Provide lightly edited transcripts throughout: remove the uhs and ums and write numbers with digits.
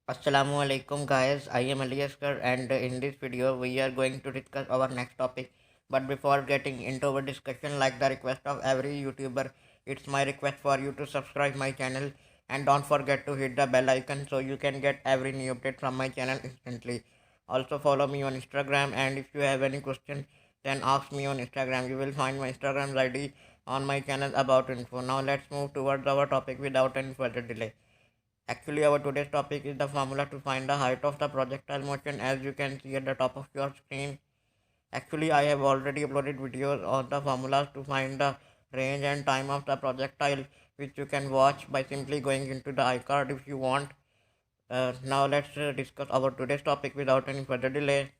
Assalamualaikum guys, I am Ali Asgar and in this video we are going to discuss our next topic. But before getting into our discussion, like the request of every YouTuber, it's my request for you to subscribe my channel and don't forget to hit the bell icon so you can get every new update from my channel instantly. Also follow me on Instagram, and if you have any question then ask me on Instagram. You will find my Instagram ID on my channel about info. Now let's move towards our topic without any further delay. Actually, our today's topic is the formula to find the height of the projectile motion, as you can see at the top of your screen. Actually, I have already uploaded videos on the formulas to find the range and time of the projectile, which you can watch by simply going into the iCard if you want. Now let's discuss our today's topic without any further delay.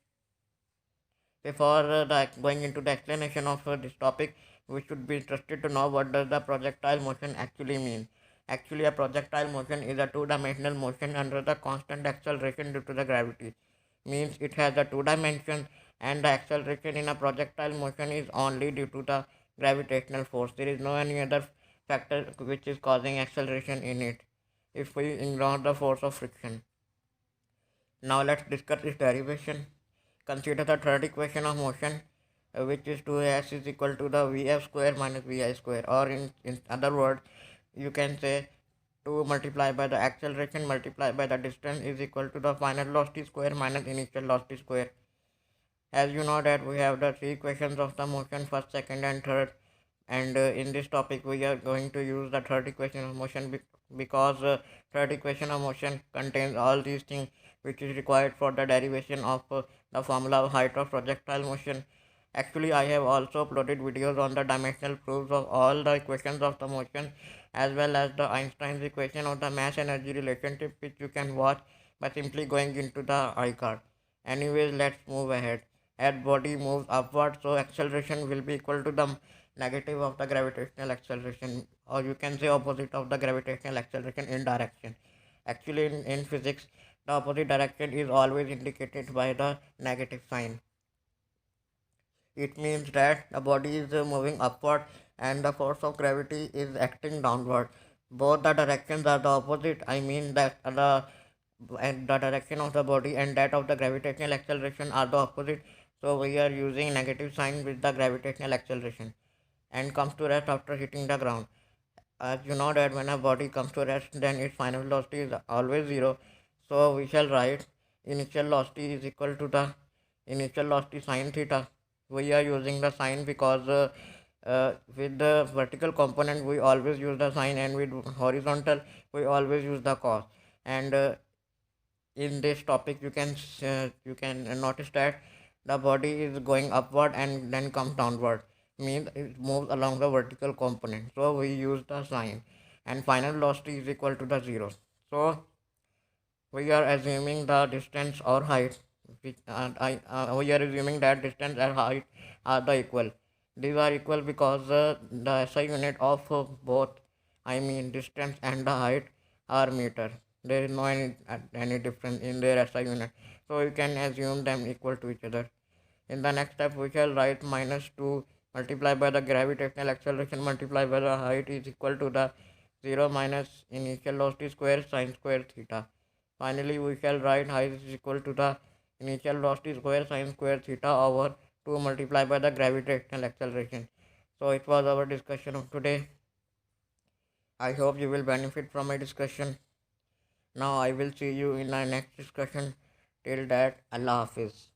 Before going into the explanation of this topic, we should be interested to know what does the projectile motion actually mean. Actually, a projectile motion is a two-dimensional motion under the constant acceleration due to the gravity. Means it has a two dimensions, and the acceleration in a projectile motion is only due to the gravitational force. There is no any other factor which is causing acceleration in it if we ignore the force of friction. Now let's discuss its derivation. Consider the third equation of motion, which is 2s is equal to the vf square minus vi square, or in other words, you can say 2 multiplied by the acceleration multiplied by the distance is equal to the final velocity square minus initial velocity square. As you know that we have the three equations of the motion, first, second and third, and in this topic we are going to use the third equation of motion because third equation of motion contains all these things which is required for the derivation of the formula of height of projectile motion. Actually, I have also uploaded videos on the dimensional proofs of all the equations of the motion, as well as the Einstein's equation of the mass energy relationship, which you can watch by simply going into the iCard. Anyways, let's move ahead. As body moves upward, so acceleration will be equal to the negative of the gravitational acceleration, or you can say opposite of the gravitational acceleration in direction. Actually, in physics, the opposite direction is always indicated by the negative sign. It means that the body is moving upward and the force of gravity is acting downward. Both the directions are the opposite. I mean that the direction of the body and that of the gravitational acceleration are the opposite. So we are using negative sign with the gravitational acceleration and comes to rest after hitting the ground. As you know that when a body comes to rest, then its final velocity is always zero. So we shall write initial velocity is equal to the initial velocity sine theta. We are using the sine because with the vertical component we always use the sine, and with horizontal we always use the cos. And in this topic you can notice that the body is going upward and then comes downward, means it moves along the vertical component, so we use the sine, and final velocity is equal to the zero. So we are assuming the distance or height we are assuming that distance and height are the equal. These are equal because the SI unit of both, I mean distance and the height, are meter. There is no any difference in their SI unit, so you can assume them equal to each other. In the next step we shall write minus 2 multiplied by the gravitational acceleration multiplied by the height is equal to the 0 minus initial velocity square sine square theta. Finally, we shall write height is equal to the initial velocity square sine square theta over 2 multiplied by the gravitational acceleration. So it was our discussion of today. I hope you will benefit from my discussion. Now I will see you in our next discussion. Till that, Allah Hafiz.